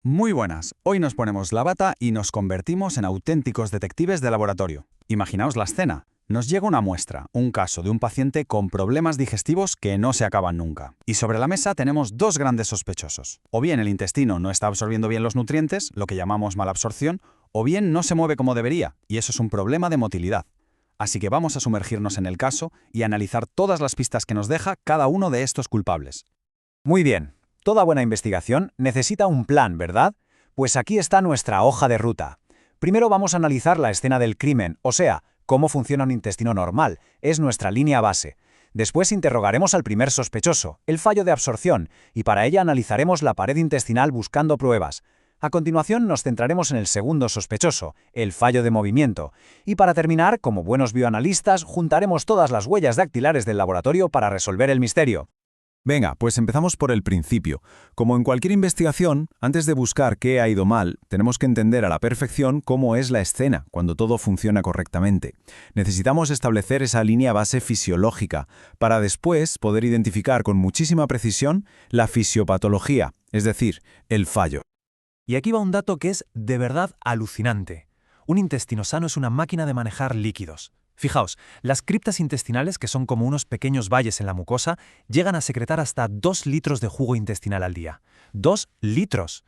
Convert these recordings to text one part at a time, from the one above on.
Muy buenas, hoy nos ponemos la bata y nos convertimos en auténticos detectives de laboratorio. Imaginaos la escena. Nos llega una muestra, un caso de un paciente con problemas digestivos que no se acaban nunca. Y sobre la mesa tenemos dos grandes sospechosos. O bien el intestino no está absorbiendo bien los nutrientes, lo que llamamos malabsorción, o bien no se mueve como debería, y eso es un problema de motilidad. Así que vamos a sumergirnos en el caso y analizar todas las pistas que nos deja cada uno de estos culpables. Muy bien. Toda buena investigación necesita un plan, ¿verdad? Pues aquí está nuestra hoja de ruta. Primero vamos a analizar la escena del crimen, o sea, cómo funciona un intestino normal, es nuestra línea base. Después interrogaremos al primer sospechoso, el fallo de absorción, y para ella analizaremos la pared intestinal buscando pruebas. A continuación nos centraremos en el segundo sospechoso, el fallo de movimiento. Y para terminar, como buenos bioanalistas, juntaremos todas las huellas dactilares del laboratorio para resolver el misterio. Venga, pues empezamos por el principio. Como en cualquier investigación, antes de buscar qué ha ido mal, tenemos que entender a la perfección cómo es la escena, cuando todo funciona correctamente. Necesitamos establecer esa línea base fisiológica, para después poder identificar con muchísima precisión la fisiopatología, es decir, el fallo. Y aquí va un dato que es de verdad alucinante. Un intestino sano es una máquina de manejar líquidos. Fijaos, las criptas intestinales, que son como unos pequeños valles en la mucosa, llegan a secretar hasta 2 litros de jugo intestinal al día. ¡2 litros!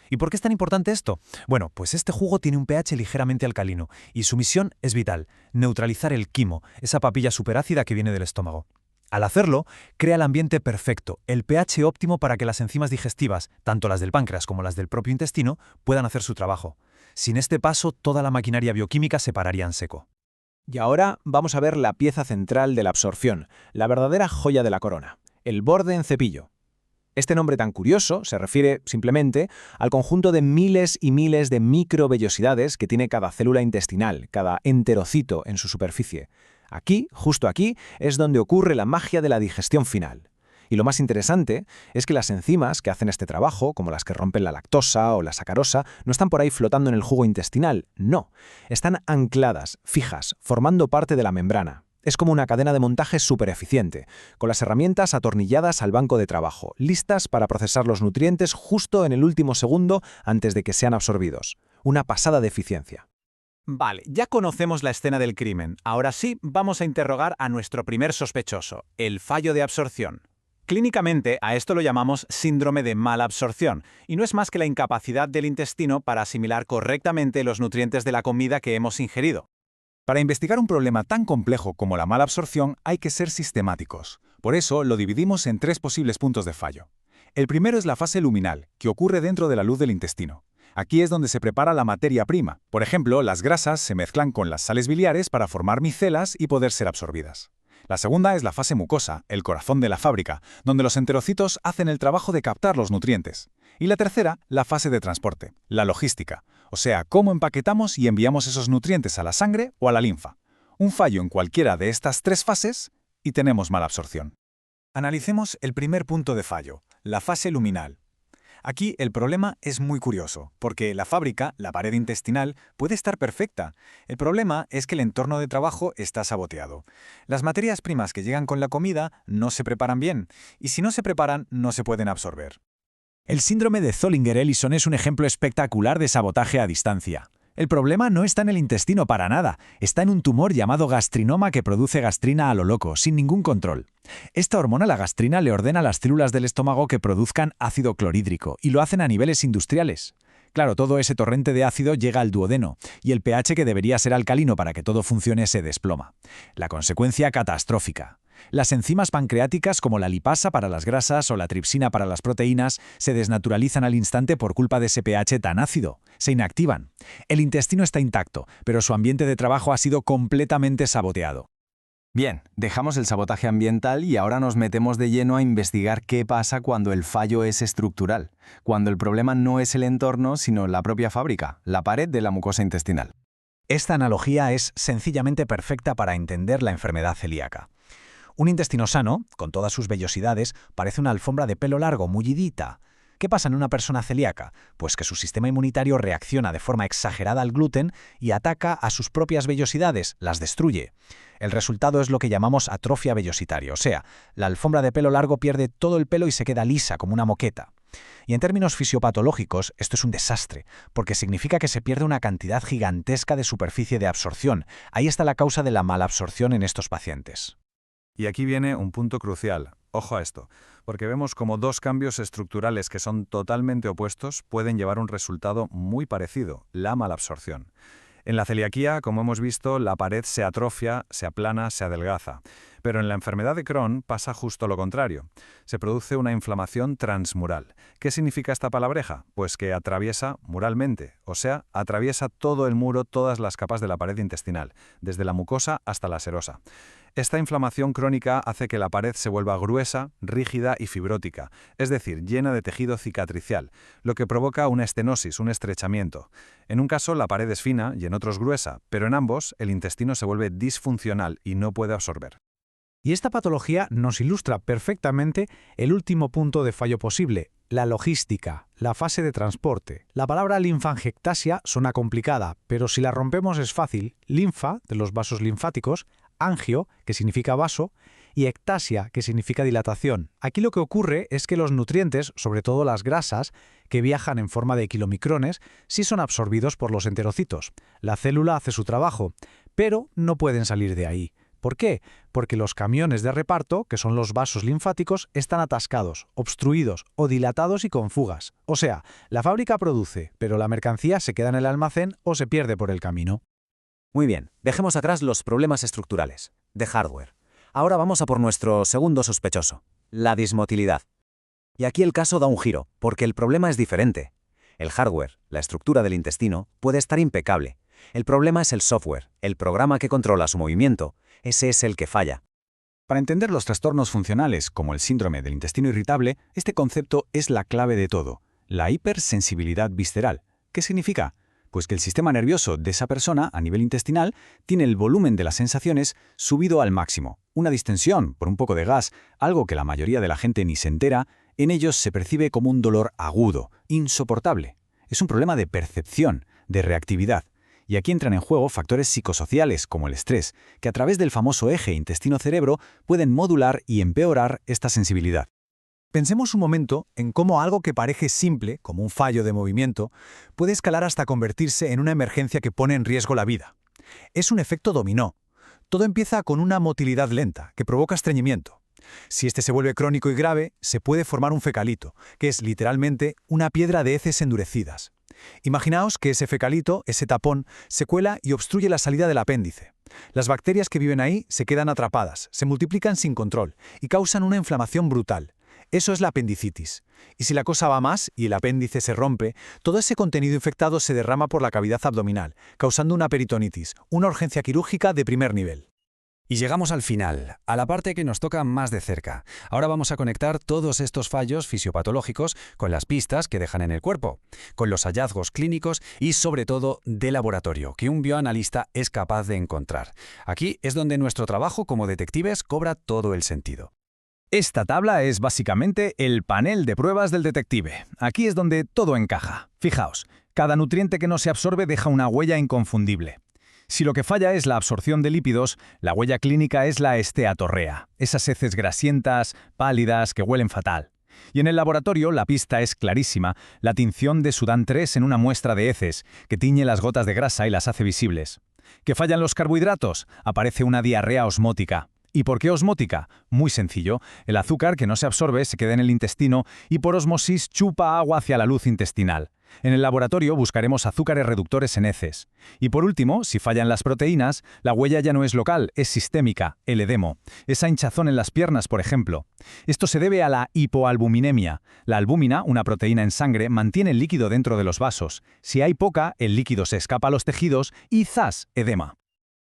¿Y por qué es tan importante esto? Bueno, pues este jugo tiene un pH ligeramente alcalino, y su misión es vital, neutralizar el quimo, esa papilla superácida que viene del estómago. Al hacerlo, crea el ambiente perfecto, el pH óptimo para que las enzimas digestivas, tanto las del páncreas como las del propio intestino, puedan hacer su trabajo. Sin este paso, toda la maquinaria bioquímica se pararía en seco. Y ahora vamos a ver la pieza central de la absorción, la verdadera joya de la corona, el borde en cepillo. Este nombre tan curioso se refiere simplemente al conjunto de miles y miles de microvellosidades que tiene cada célula intestinal, cada enterocito en su superficie. Aquí, justo aquí, es donde ocurre la magia de la digestión final. Y lo más interesante es que las enzimas que hacen este trabajo, como las que rompen la lactosa o la sacarosa, no están por ahí flotando en el jugo intestinal, no. Están ancladas, fijas, formando parte de la membrana. Es como una cadena de montaje súper eficiente, con las herramientas atornilladas al banco de trabajo, listas para procesar los nutrientes justo en el último segundo antes de que sean absorbidos. Una pasada de eficiencia. Vale, ya conocemos la escena del crimen. Ahora sí, vamos a interrogar a nuestro primer sospechoso, el fallo de absorción. Clínicamente, a esto lo llamamos síndrome de malabsorción, y no es más que la incapacidad del intestino para asimilar correctamente los nutrientes de la comida que hemos ingerido. Para investigar un problema tan complejo como la malabsorción hay que ser sistemáticos. Por eso lo dividimos en 3 posibles puntos de fallo. El primero es la fase luminal, que ocurre dentro de la luz del intestino. Aquí es donde se prepara la materia prima. Por ejemplo, las grasas se mezclan con las sales biliares para formar micelas y poder ser absorbidas. La segunda es la fase mucosa, el corazón de la fábrica, donde los enterocitos hacen el trabajo de captar los nutrientes. Y la tercera, la fase de transporte, la logística, o sea, cómo empaquetamos y enviamos esos nutrientes a la sangre o a la linfa. Un fallo en cualquiera de estas 3 fases y tenemos malabsorción. Analicemos el primer punto de fallo, la fase luminal. Aquí el problema es muy curioso, porque la fábrica, la pared intestinal, puede estar perfecta. El problema es que el entorno de trabajo está saboteado. Las materias primas que llegan con la comida no se preparan bien, y si no se preparan, no se pueden absorber. El síndrome de Zollinger-Ellison es un ejemplo espectacular de sabotaje a distancia. El problema no está en el intestino para nada, está en un tumor llamado gastrinoma que produce gastrina a lo loco, sin ningún control. Esta hormona, la gastrina, le ordena a las células del estómago que produzcan ácido clorhídrico, y lo hacen a niveles industriales. Claro, todo ese torrente de ácido llega al duodeno, y el pH que debería ser alcalino para que todo funcione se desploma. La consecuencia catastrófica. Las enzimas pancreáticas como la lipasa para las grasas o la tripsina para las proteínas se desnaturalizan al instante por culpa de ese pH tan ácido. Se inactivan. El intestino está intacto, pero su ambiente de trabajo ha sido completamente saboteado. Bien, dejamos el sabotaje ambiental y ahora nos metemos de lleno a investigar qué pasa cuando el fallo es estructural, cuando el problema no es el entorno, sino la propia fábrica, la pared de la mucosa intestinal. Esta analogía es sencillamente perfecta para entender la enfermedad celíaca. Un intestino sano, con todas sus vellosidades, parece una alfombra de pelo largo, mullidita. ¿Qué pasa en una persona celíaca? Pues que su sistema inmunitario reacciona de forma exagerada al gluten y ataca a sus propias vellosidades, las destruye. El resultado es lo que llamamos atrofia vellositaria, o sea, la alfombra de pelo largo pierde todo el pelo y se queda lisa como una moqueta. Y en términos fisiopatológicos, esto es un desastre, porque significa que se pierde una cantidad gigantesca de superficie de absorción. Ahí está la causa de la malabsorción en estos pacientes. Y aquí viene un punto crucial. Ojo a esto, porque vemos como dos cambios estructurales que son totalmente opuestos pueden llevar a un resultado muy parecido, la malabsorción. En la celiaquía, como hemos visto, la pared se atrofia, se aplana, se adelgaza. Pero en la enfermedad de Crohn pasa justo lo contrario. Se produce una inflamación transmural. ¿Qué significa esta palabreja? Pues que atraviesa muralmente, o sea, atraviesa todo el muro, todas las capas de la pared intestinal, desde la mucosa hasta la serosa. Esta inflamación crónica hace que la pared se vuelva gruesa, rígida y fibrótica, es decir, llena de tejido cicatricial, lo que provoca una estenosis, un estrechamiento. En un caso la pared es fina y en otros gruesa, pero en ambos el intestino se vuelve disfuncional y no puede absorber. Y esta patología nos ilustra perfectamente el último punto de fallo posible, la logística, la fase de transporte. La palabra linfangiectasia suena complicada, pero si la rompemos es fácil. Linfa, de los vasos linfáticos, angio, que significa vaso, y ectasia, que significa dilatación. Aquí lo que ocurre es que los nutrientes, sobre todo las grasas, que viajan en forma de kilomicrones, sí son absorbidos por los enterocitos. La célula hace su trabajo, pero no pueden salir de ahí. ¿Por qué? Porque los camiones de reparto, que son los vasos linfáticos, están atascados, obstruidos o dilatados y con fugas. O sea, la fábrica produce, pero la mercancía se queda en el almacén o se pierde por el camino. Muy bien, dejemos atrás los problemas estructurales, de hardware. Ahora vamos a por nuestro segundo sospechoso, la dismotilidad. Y aquí el caso da un giro, porque el problema es diferente. El hardware, la estructura del intestino, puede estar impecable. El problema es el software, el programa que controla su movimiento. Ese es el que falla. Para entender los trastornos funcionales, como el síndrome del intestino irritable, este concepto es la clave de todo, la hipersensibilidad visceral. ¿Qué significa? Pues que el sistema nervioso de esa persona, a nivel intestinal, tiene el volumen de las sensaciones subido al máximo. Una distensión por un poco de gas, algo que la mayoría de la gente ni se entera, en ellos se percibe como un dolor agudo, insoportable. Es un problema de percepción, de reactividad. Y aquí entran en juego factores psicosociales como el estrés, que a través del famoso eje intestino-cerebro pueden modular y empeorar esta sensibilidad. Pensemos un momento en cómo algo que parece simple, como un fallo de movimiento, puede escalar hasta convertirse en una emergencia que pone en riesgo la vida. Es un efecto dominó. Todo empieza con una motilidad lenta, que provoca estreñimiento. Si este se vuelve crónico y grave, se puede formar un fecalito, que es literalmente una piedra de heces endurecidas. Imaginaos que ese fecalito, ese tapón, se cuela y obstruye la salida del apéndice. Las bacterias que viven ahí se quedan atrapadas, se multiplican sin control y causan una inflamación brutal. Eso es la apendicitis. Y si la cosa va más y el apéndice se rompe, todo ese contenido infectado se derrama por la cavidad abdominal, causando una peritonitis, una urgencia quirúrgica de primer nivel. Y llegamos al final, a la parte que nos toca más de cerca. Ahora vamos a conectar todos estos fallos fisiopatológicos con las pistas que dejan en el cuerpo, con los hallazgos clínicos y sobre todo de laboratorio que un bioanalista es capaz de encontrar. Aquí es donde nuestro trabajo como detectives cobra todo el sentido. Esta tabla es básicamente el panel de pruebas del detective. Aquí es donde todo encaja. Fijaos, cada nutriente que no se absorbe deja una huella inconfundible. Si lo que falla es la absorción de lípidos, la huella clínica es la esteatorrea, esas heces grasientas, pálidas, que huelen fatal. Y en el laboratorio la pista es clarísima, la tinción de Sudán 3 en una muestra de heces, que tiñe las gotas de grasa y las hace visibles. ¿Que fallan los carbohidratos? Aparece una diarrea osmótica. ¿Y por qué osmótica? Muy sencillo, el azúcar que no se absorbe se queda en el intestino y por osmosis chupa agua hacia la luz intestinal. En el laboratorio buscaremos azúcares reductores en heces. Y por último, si fallan las proteínas, la huella ya no es local, es sistémica, el edemo. Esa hinchazón en las piernas, por ejemplo. Esto se debe a la hipoalbuminemia. La albúmina, una proteína en sangre, mantiene el líquido dentro de los vasos. Si hay poca, el líquido se escapa a los tejidos y ¡zas! Edema.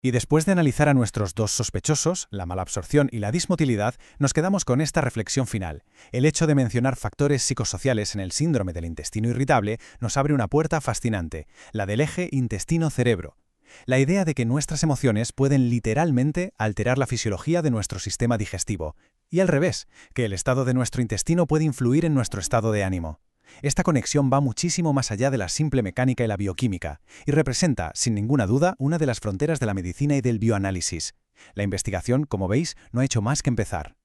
Y después de analizar a nuestros dos sospechosos, la malabsorción y la dismotilidad, nos quedamos con esta reflexión final. El hecho de mencionar factores psicosociales en el síndrome del intestino irritable nos abre una puerta fascinante, la del eje intestino-cerebro. La idea de que nuestras emociones pueden literalmente alterar la fisiología de nuestro sistema digestivo. Y al revés, que el estado de nuestro intestino puede influir en nuestro estado de ánimo. Esta conexión va muchísimo más allá de la simple mecánica y la bioquímica, y representa, sin ninguna duda, una de las fronteras de la medicina y del bioanálisis. La investigación, como veis, no ha hecho más que empezar.